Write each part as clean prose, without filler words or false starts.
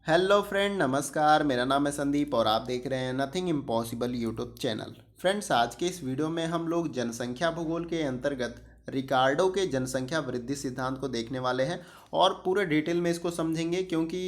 Hello friend, नमस्कार। मेरा नाम है संदीप और आप देख रहे हैं nothing impossible YouTube channel. Friends, आज के इस वीडियो में हम लोग जनसंख्या भूगोल के अंतर्गत रिकार्डो के जनसंख्या वृद्धि सिद्धांत को देखने वाले हैं और पूरे डिटेल में इसको समझेंगे, क्योंकि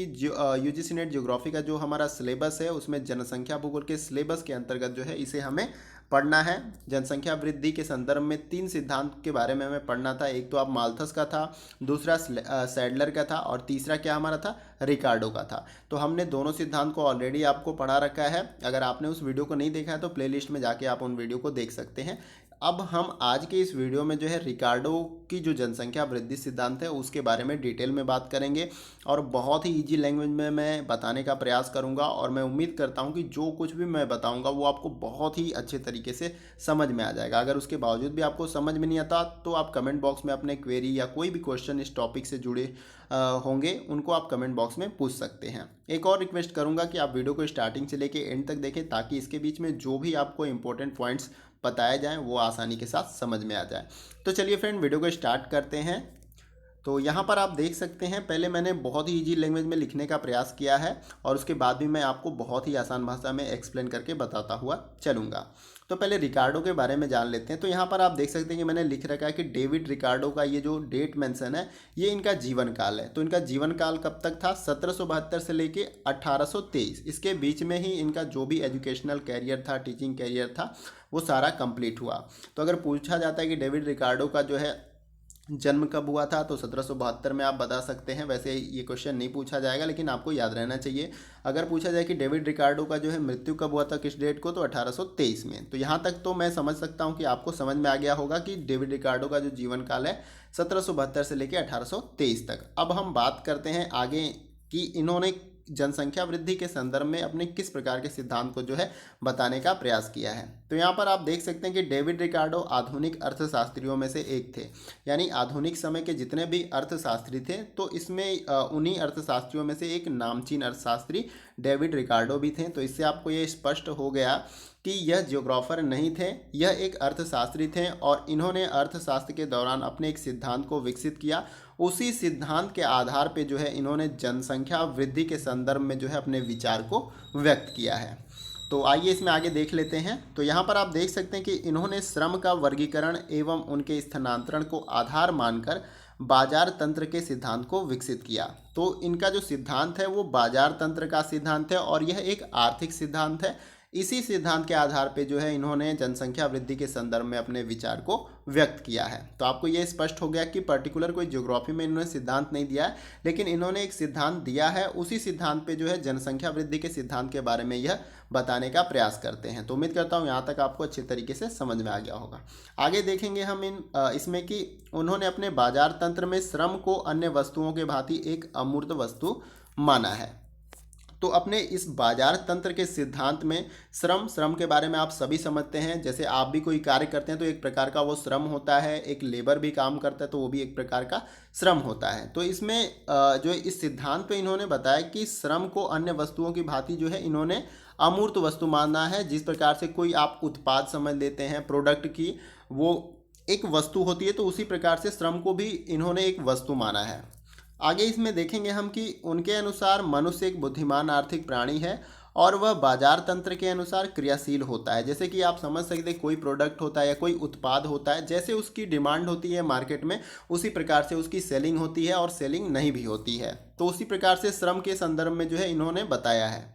यूजीसी नेट ज्योग्राफी का जो हमारा सिलेबस है उसमें जनसंख्या भूगोल के सिलेबस के अंतर्गत जो है इसे हमें पढ़ना है। जनसंख्या वृद्धि के संदर्भ में तीन सिद्धांत के बारे में हमें पढ़ना था। एक तो आप माल्थस का था, दूसरा सैडलर का था और तीसरा क्या हमारा था, रिकार्डो का था। तो हमने दोनों सिद्धांत को ऑलरेडी आपको पढ़ा रखा है। अगर आपने उस वीडियो को नहीं देखा है तो प्लेलिस्ट में जाके आप उन वीडियो को देख सकते हैं। अब हम आज के इस वीडियो में जो है रिकार्डो की जो जनसंख्या वृद्धि सिद्धांत है उसके बारे में डिटेल में बात करेंगे और बहुत ही इजी लैंग्वेज में मैं बताने का प्रयास करूंगा। और मैं उम्मीद करता हूं कि जो कुछ भी मैं बताऊंगा वो आपको बहुत ही अच्छे तरीके से समझ में आ जाएगा। अगर उसके बावजूद भी आपको समझ में नहीं आता तो आप कमेंट बॉक्स में अपने क्वेरी या कोई भी क्वेश्चन इस टॉपिक से जुड़े होंगे, उनको आप कमेंट बॉक्स में पूछ सकते हैं। एक और रिक्वेस्ट करूंगा कि आप वीडियो को स्टार्टिंग से लेके एंड तक देखें, ताकि इसके बीच में जो भी आपको इंपॉर्टेंट पॉइंट्स बताए जाएं वो आसानी के साथ समझ में आ जाए। तो चलिए फ्रेंड, वीडियो को स्टार्ट करते हैं। तो यहाँ पर आप देख सकते हैं, पहले मैंने बहुत ही इजी लैंग्वेज में लिखने का प्रयास किया है और उसके बाद भी मैं आपको बहुत ही आसान भाषा में एक्सप्लेन करके बताता हुआ चलूँगा। तो पहले रिकार्डो के बारे में जान लेते हैं। तो यहाँ पर आप देख सकते हैं कि मैंने लिख रखा है कि डेविड रिकार्डो का ये जो डेट मेंशन है ये इनका जीवन काल है। तो इनका जीवन काल कब तक था, 1772 से लेके 1823। इसके बीच में ही इनका जो भी एजुकेशनल कैरियर था, टीचिंग कैरियर था, वो सारा कंप्लीट हुआ। तो अगर पूछा जाता है कि डेविड रिकार्डो का जो है जन्म कब हुआ था, तो 1772 में आप बता सकते हैं। वैसे ये क्वेश्चन नहीं पूछा जाएगा लेकिन आपको याद रहना चाहिए। अगर पूछा जाए कि डेविड रिकार्डो का जो है मृत्यु कब हुआ था, किस डेट को, तो 1823 में। तो यहाँ तक तो मैं समझ सकता हूँ कि आपको समझ में आ गया होगा कि डेविड रिकार्डो का जो जीवन काल है 1772 से लेकर 1823 तक। अब हम बात करते हैं आगे कि इन्होंने जनसंख्या वृद्धि के संदर्भ में अपने किस प्रकार के सिद्धांत को जो है बताने का प्रयास किया है। तो यहाँ पर आप देख सकते हैं कि डेविड रिकार्डो आधुनिक अर्थशास्त्रियों में से एक थे। यानी आधुनिक समय के जितने भी अर्थशास्त्री थे तो इसमें उन्हीं अर्थशास्त्रियों में से एक नामचीन अर्थशास्त्री डेविड रिकार्डो भी थे। तो इससे आपको ये स्पष्ट हो गया कि यह जियोग्राफर नहीं थे, यह एक अर्थशास्त्री थे और इन्होंने अर्थशास्त्र के दौरान अपने एक सिद्धांत को विकसित किया। उसी सिद्धांत के आधार पे जो है इन्होंने जनसंख्या वृद्धि के संदर्भ में जो है अपने विचार को व्यक्त किया है। तो आइए इसमें आगे देख लेते हैं। तो यहाँ पर आप देख सकते हैं कि इन्होंने श्रम का वर्गीकरण एवं उनके स्थानांतरण को आधार मानकर बाजार तंत्र के सिद्धांत को विकसित किया। तो इनका जो सिद्धांत है वो बाजार तंत्र का सिद्धांत है और यह एक आर्थिक सिद्धांत है। इसी सिद्धांत के आधार पे जो है इन्होंने जनसंख्या वृद्धि के संदर्भ में अपने विचार को व्यक्त किया है। तो आपको ये स्पष्ट हो गया कि पर्टिकुलर कोई ज्योग्राफी में इन्होंने सिद्धांत नहीं दिया है, लेकिन इन्होंने एक सिद्धांत दिया है। उसी सिद्धांत पे जो है जनसंख्या वृद्धि के सिद्धांत के बारे में यह बताने का प्रयास करते हैं। तो उम्मीद करता हूँ यहाँ तक आपको अच्छे तरीके से समझ में आ गया होगा। आगे देखेंगे हम इसमें कि उन्होंने अपने बाजार तंत्र में श्रम को अन्य वस्तुओं के भांति एक अमूर्त वस्तु माना है। तो अपने इस बाजार तंत्र के सिद्धांत में श्रम के बारे में आप सभी समझते हैं। जैसे आप भी कोई कार्य करते हैं तो एक प्रकार का वो श्रम होता है, एक लेबर भी काम करता है तो वो भी एक प्रकार का श्रम होता है। तो इसमें जो इस सिद्धांत पे इन्होंने बताया कि श्रम को अन्य वस्तुओं की भांति जो है इन्होंने अमूर्त वस्तु मानना है। जिस प्रकार से कोई आप उत्पाद समझ लेते हैं, प्रोडक्ट की वो एक वस्तु होती है, तो उसी प्रकार से श्रम को भी इन्होंने एक वस्तु माना है। आगे इसमें देखेंगे हम कि उनके अनुसार मनुष्य एक बुद्धिमान आर्थिक प्राणी है और वह बाजार तंत्र के अनुसार क्रियाशील होता है। जैसे कि आप समझ सकते हैं, कोई प्रोडक्ट होता है या कोई उत्पाद होता है, जैसे उसकी डिमांड होती है मार्केट में उसी प्रकार से उसकी सेलिंग होती है और सेलिंग नहीं भी होती है। तो उसी प्रकार से श्रम के संदर्भ में जो है इन्होंने बताया है।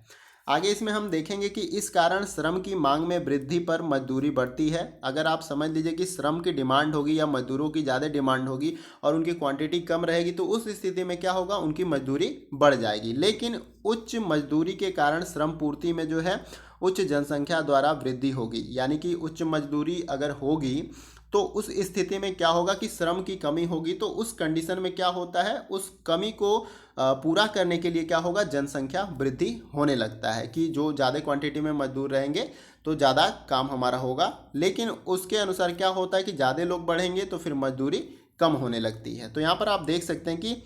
आगे इसमें हम देखेंगे कि इस कारण श्रम की मांग में वृद्धि पर मजदूरी बढ़ती है। अगर आप समझ लीजिए कि श्रम की डिमांड होगी या मजदूरों की ज़्यादा डिमांड होगी और उनकी क्वांटिटी कम रहेगी, तो उस स्थिति में क्या होगा, उनकी मजदूरी बढ़ जाएगी। लेकिन उच्च मजदूरी के कारण श्रम पूर्ति में जो है उच्च जनसंख्या द्वारा वृद्धि होगी। यानी कि उच्च मजदूरी अगर होगी तो उस स्थिति में क्या होगा कि श्रम की कमी होगी। तो उस कंडीशन में क्या होता है, उस कमी को पूरा करने के लिए क्या होगा, जनसंख्या वृद्धि होने लगता है कि जो ज़्यादा क्वांटिटी में मजदूर रहेंगे तो ज़्यादा काम हमारा होगा। लेकिन उसके अनुसार क्या होता है कि ज़्यादा लोग बढ़ेंगे तो फिर मजदूरी कम होने लगती है। तो यहाँ पर आप देख सकते हैं कि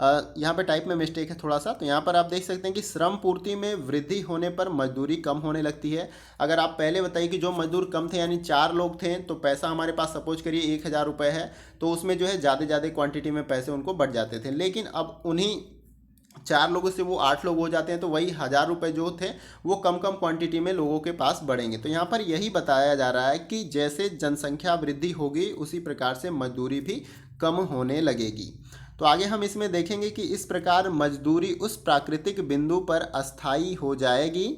यहाँ पे टाइप में मिस्टेक है थोड़ा सा। तो यहाँ पर आप देख सकते हैं कि श्रम पूर्ति में वृद्धि होने पर मजदूरी कम होने लगती है। अगर आप पहले बताइए कि जो मजदूर कम थे यानी 4 लोग थे तो पैसा हमारे पास सपोज करिए 1000 रुपये है, तो उसमें जो है ज़्यादा क्वांटिटी में पैसे उनको बढ़ जाते थे। लेकिन अब उन्हीं 4 लोगों से वो 8 लोग हो जाते हैं, तो वही 1000 रुपये जो थे वो कम कम क्वांटिटी में लोगों के पास बढ़ेंगे। तो यहाँ पर यही बताया जा रहा है कि जैसे जनसंख्या वृद्धि होगी उसी प्रकार से मजदूरी भी कम होने लगेगी। तो आगे हम इसमें देखेंगे कि इस प्रकार मजदूरी उस प्राकृतिक बिंदु पर अस्थायी हो जाएगी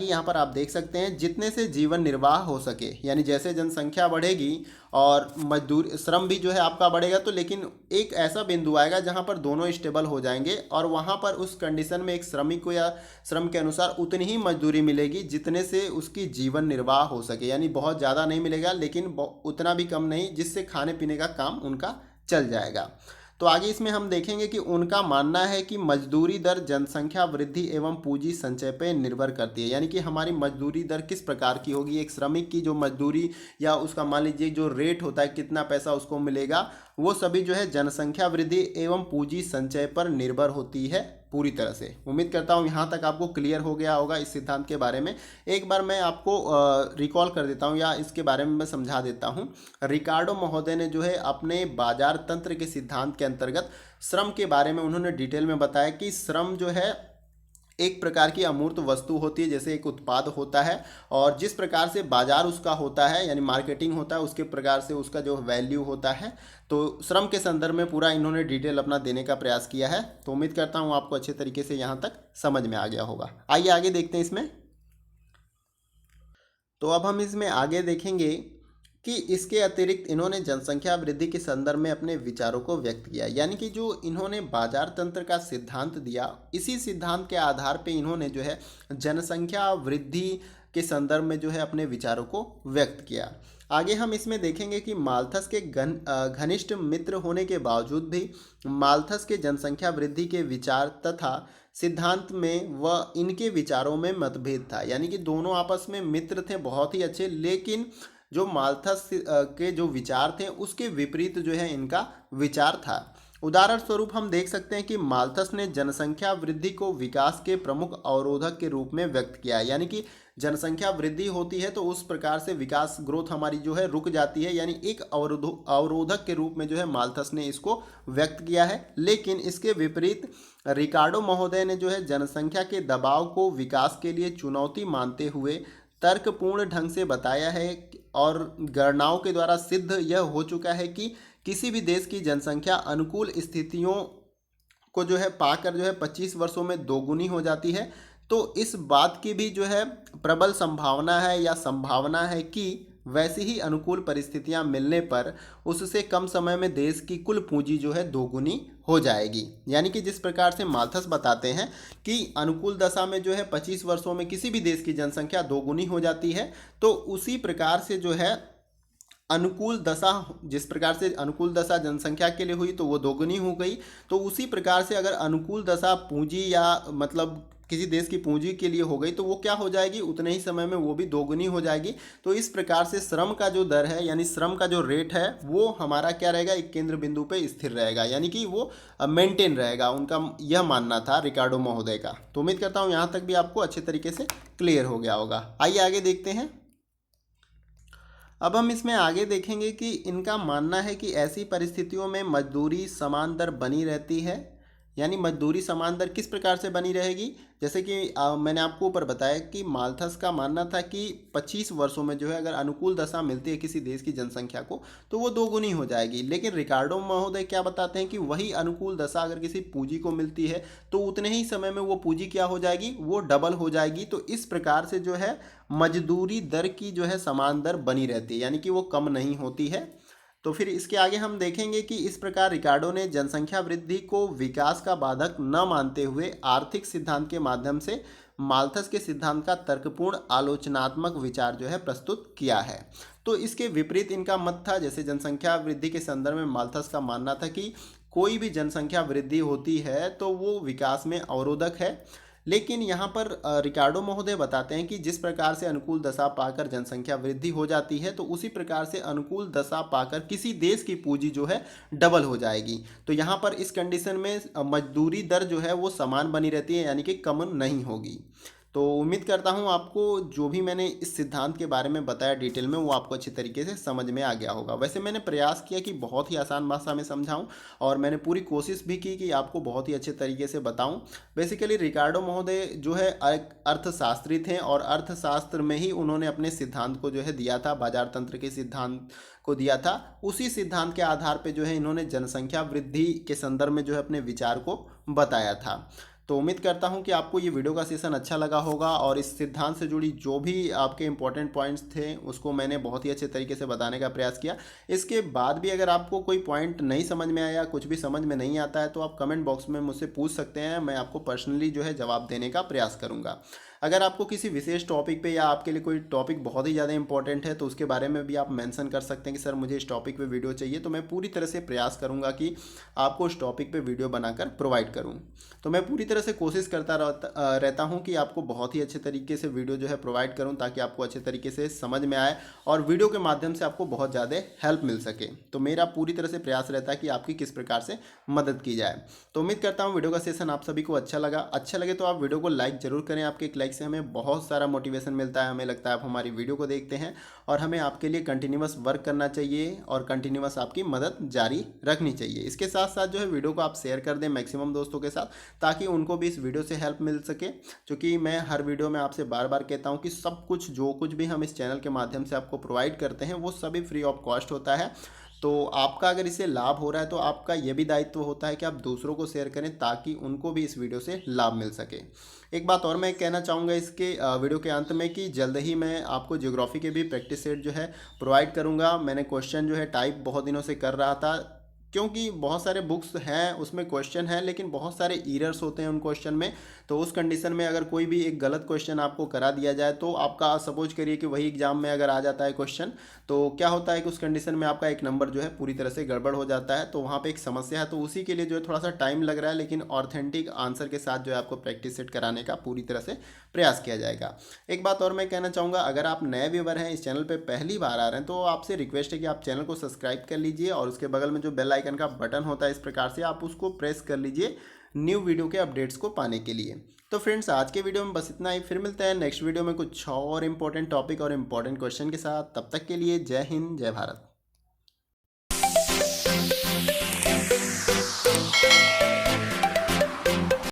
यहाँ पर आप देख सकते हैं जितने से जीवन निर्वाह हो सके। यानी जैसे जनसंख्या बढ़ेगी और मजदूर श्रम भी जो है आपका बढ़ेगा, तो लेकिन एक ऐसा बिंदु आएगा जहाँ पर दोनों स्टेबल हो जाएंगे और वहाँ पर उस कंडीशन में एक श्रमिक को या श्रम के अनुसार उतनी ही मजदूरी मिलेगी जितने से उसकी जीवन निर्वाह हो सके। यानी बहुत ज़्यादा नहीं मिलेगा लेकिन उतना भी कम नहीं जिससे खाने पीने का काम उनका चल जाएगा। तो आगे इसमें हम देखेंगे कि उनका मानना है कि मजदूरी दर जनसंख्या वृद्धि एवं पूंजी संचय पर निर्भर करती है। यानी कि हमारी मजदूरी दर किस प्रकार की होगी, एक श्रमिक की जो मजदूरी या उसका मान लीजिए जो रेट होता है कितना पैसा उसको मिलेगा, वो सभी जो है जनसंख्या वृद्धि एवं पूंजी संचय पर निर्भर होती है पूरी तरह से। उम्मीद करता हूँ यहाँ तक आपको क्लियर हो गया होगा इस सिद्धांत के बारे में। एक बार मैं आपको रिकॉल कर देता हूँ या इसके बारे में मैं समझा देता हूँ। रिकार्डो महोदय ने जो है अपने बाजार तंत्र के सिद्धांत के अंतर्गत श्रम के बारे में उन्होंने डिटेल में बताया कि श्रम जो है एक प्रकार की अमूर्त वस्तु होती है, जैसे एक उत्पाद होता है और जिस प्रकार से बाजार उसका होता है यानी मार्केटिंग होता है उसके प्रकार से उसका जो वैल्यू होता है। तो श्रम के संदर्भ में पूरा इन्होंने डिटेल अपना देने का प्रयास किया है। तो उम्मीद करता हूँ आपको अच्छे तरीके से यहाँ तक समझ में आ गया होगा। आइए आगे देखते हैं इसमें। तो अब हम इसमें आगे देखेंगे कि इसके अतिरिक्त इन्होंने जनसंख्या वृद्धि के संदर्भ में अपने विचारों को व्यक्त किया। यानी कि जो इन्होंने बाजार तंत्र का सिद्धांत दिया, इसी सिद्धांत के आधार पे इन्होंने जो है जनसंख्या वृद्धि के संदर्भ में जो है अपने विचारों को व्यक्त किया। आगे हम इसमें देखेंगे कि माल्थस के घनिष्ठ मित्र होने के बावजूद भी माल्थस के जनसंख्या वृद्धि के विचार तथा सिद्धांत में व इनके विचारों में मतभेद था। यानी कि दोनों आपस में मित्र थे बहुत ही अच्छे, लेकिन जो माल्थस के जो विचार थे उसके विपरीत जो है इनका विचार था। उदाहरण स्वरूप हम देख सकते हैं कि माल्थस ने जनसंख्या वृद्धि को विकास के प्रमुख अवरोधक के रूप में व्यक्त किया है। यानी कि जनसंख्या वृद्धि होती है तो उस प्रकार से विकास ग्रोथ हमारी जो है रुक जाती है, यानी एक अवरोधक के रूप में जो है माल्थस ने इसको व्यक्त किया है। लेकिन इसके विपरीत रिकार्डो महोदय ने जो है जनसंख्या के दबाव को विकास के लिए चुनौती मानते हुए तर्कपूर्ण ढंग से बताया है और गणनाओं के द्वारा सिद्ध यह हो चुका है कि किसी भी देश की जनसंख्या अनुकूल स्थितियों को जो है पाकर जो है 25 वर्षों में दोगुनी हो जाती है। तो इस बात की भी जो है प्रबल संभावना है या संभावना है कि वैसी ही अनुकूल परिस्थितियां मिलने पर उससे कम समय में देश की कुल पूंजी जो है दोगुनी हो जाएगी। यानी कि जिस प्रकार से माल्थस बताते हैं कि अनुकूल दशा में जो है 25 वर्षों में किसी भी देश की जनसंख्या दोगुनी हो जाती है, तो उसी प्रकार से जो है अनुकूल दशा, जिस प्रकार से अनुकूल दशा जनसंख्या के लिए हुई तो वो दोगुनी हो गई, तो उसी प्रकार से अगर अनुकूल दशा पूंजी या मतलब किसी देश की पूंजी के लिए हो गई तो वो क्या हो जाएगी, उतने ही समय में वो भी दोगुनी हो जाएगी। तो इस प्रकार से श्रम का जो दर है यानी श्रम का जो रेट है वो हमारा क्या रहेगा, एक केंद्र बिंदु पे स्थिर रहेगा, यानी कि वो मेंटेन रहेगा। उनका यह मानना था रिकार्डो महोदय का। तो उम्मीद करता हूँ यहाँ तक भी आपको अच्छे तरीके से क्लियर हो गया होगा। आइए आगे देखते हैं। अब हम इसमें आगे देखेंगे कि इनका मानना है कि ऐसी परिस्थितियों में मजदूरी समान दर बनी रहती है। यानी मजदूरी समान दर किस प्रकार से बनी रहेगी, जैसे कि मैंने आपको ऊपर बताया कि माल्थस का मानना था कि 25 वर्षों में जो है अगर अनुकूल दशा मिलती है किसी देश की जनसंख्या को तो वो दोगुनी हो जाएगी। लेकिन रिकार्डो महोदय क्या बताते हैं कि वही अनुकूल दशा अगर किसी पूंजी को मिलती है तो उतने ही समय में वो पूंजी क्या हो जाएगी, वो डबल हो जाएगी। तो इस प्रकार से जो है मजदूरी दर की जो है समान दर बनी रहती है, यानी कि वो कम नहीं होती है। तो फिर इसके आगे हम देखेंगे कि इस प्रकार रिकार्डो ने जनसंख्या वृद्धि को विकास का बाधक न मानते हुए आर्थिक सिद्धांत के माध्यम से माल्थस के सिद्धांत का तर्कपूर्ण आलोचनात्मक विचार जो है प्रस्तुत किया है। तो इसके विपरीत इनका मत था, जैसे जनसंख्या वृद्धि के संदर्भ में माल्थस का मानना था कि कोई भी जनसंख्या वृद्धि होती है तो वो विकास में अवरोधक है। लेकिन यहाँ पर रिकार्डो महोदय बताते हैं कि जिस प्रकार से अनुकूल दशा पाकर जनसंख्या वृद्धि हो जाती है तो उसी प्रकार से अनुकूल दशा पाकर किसी देश की पूंजी जो है डबल हो जाएगी। तो यहाँ पर इस कंडीशन में मजदूरी दर जो है वो समान बनी रहती है, यानी कि कम नहीं होगी। तो उम्मीद करता हूँ आपको जो भी मैंने इस सिद्धांत के बारे में बताया डिटेल में वो आपको अच्छी तरीके से समझ में आ गया होगा। वैसे मैंने प्रयास किया कि बहुत ही आसान भाषा में समझाऊं और मैंने पूरी कोशिश भी की कि आपको बहुत ही अच्छे तरीके से बताऊं। बेसिकली रिकार्डो महोदय जो है एक अर्थशास्त्री थे और अर्थशास्त्र में ही उन्होंने अपने सिद्धांत को जो है दिया था, बाजार तंत्र के सिद्धांत को दिया था। उसी सिद्धांत के आधार पर जो है इन्होंने जनसंख्या वृद्धि के संदर्भ में जो है अपने विचार को बताया था। तो उम्मीद करता हूं कि आपको ये वीडियो का सेशन अच्छा लगा होगा और इस सिद्धांत से जुड़ी जो भी आपके इंपॉर्टेंट पॉइंट्स थे उसको मैंने बहुत ही अच्छे तरीके से बताने का प्रयास किया। इसके बाद भी अगर आपको कोई पॉइंट नहीं समझ में आया, कुछ भी समझ में नहीं आता है, तो आप कमेंट बॉक्स में मुझसे पूछ सकते हैं। मैं आपको पर्सनली जो है जवाब देने का प्रयास करूँगा। अगर आपको किसी विशेष टॉपिक पे या आपके लिए कोई टॉपिक बहुत ही ज़्यादा इंपॉर्टेंट है तो उसके बारे में भी आप मेंशन कर सकते हैं कि सर मुझे इस टॉपिक पे वीडियो चाहिए, तो मैं पूरी तरह से प्रयास करूंगा कि आपको उस टॉपिक पे वीडियो बनाकर प्रोवाइड करूं। तो मैं पूरी तरह से कोशिश करता रहता हूं कि आपको बहुत ही अच्छे तरीके से वीडियो जो है प्रोवाइड करूं ताकि आपको अच्छे तरीके से समझ में आए और वीडियो के माध्यम से आपको बहुत ज़्यादा हेल्प मिल सके। तो मेरा पूरी तरह से प्रयास रहता है कि आपकी किस प्रकार से मदद की जाए। तो उम्मीद करता हूँ वीडियो का सेशन आप सभी को अच्छा लगे तो आप वीडियो को लाइक जरूर करें। आपके एक लाइक से हमें बहुत सारा मोटिवेशन मिलता है, हमें लगता है आप हमारी वीडियो को देखते हैं और हमें आपके लिए कंटिन्यूअस वर्क करना चाहिए और कंटिन्यूअस आपकी मदद जारी रखनी चाहिए। इसके साथ साथ जो है वीडियो को आप शेयर कर दें मैक्सिमम दोस्तों के साथ ताकि उनको भी इस वीडियो से हेल्प मिल सके। क्योंकि मैं हर वीडियो में आपसे बार बार कहता हूँ कि सब कुछ जो कुछ भी हम इस चैनल के माध्यम से आपको प्रोवाइड करते हैं वो सभी फ्री ऑफ कॉस्ट होता है। तो आपका अगर इससे लाभ हो रहा है तो आपका यह भी दायित्व होता है कि आप दूसरों को शेयर करें ताकि उनको भी इस वीडियो से लाभ मिल सके। एक बात और मैं कहना चाहूँगा इसके वीडियो के अंत में कि जल्द ही मैं आपको ज्योग्राफी के भी प्रैक्टिस सेट जो है प्रोवाइड करूँगा। मैंने क्वेश्चन जो है टाइप बहुत दिनों से कर रहा था क्योंकि बहुत सारे बुक्स हैं उसमें क्वेश्चन है लेकिन बहुत सारे ईरर्स होते हैं उन क्वेश्चन में। तो उस कंडीशन में अगर कोई भी एक गलत क्वेश्चन आपको करा दिया जाए तो आपका सपोज करिए कि वही एग्जाम में अगर आ जाता है क्वेश्चन, तो क्या होता है कि उस कंडीशन में आपका एक नंबर जो है पूरी तरह से गड़बड़ हो जाता है। तो वहाँ पे एक समस्या है, तो उसी के लिए जो है थोड़ा सा टाइम लग रहा है लेकिन ऑथेंटिक आंसर के साथ जो है आपको प्रैक्टिस सेट कराने का पूरी तरह से प्रयास किया जाएगा। एक बात और मैं कहना चाहूँगा, अगर आप नए व्यूवर हैं इस चैनल पर पहली बार आ रहे हैं तो आपसे रिक्वेस्ट है कि आप चैनल को सब्सक्राइब कर लीजिए और उसके बगल में जो बेल आइकन का बटन होता है इस प्रकार से आप उसको प्रेस कर लीजिए न्यू वीडियो के अपडेट्स को पाने के लिए। तो फ्रेंड्स आज के वीडियो में बस इतना ही, फिर मिलते हैं नेक्स्ट वीडियो में कुछ और इंपॉर्टेंट टॉपिक और इंपॉर्टेंट क्वेश्चन के साथ। तब तक के लिए जय हिंद जय भारत।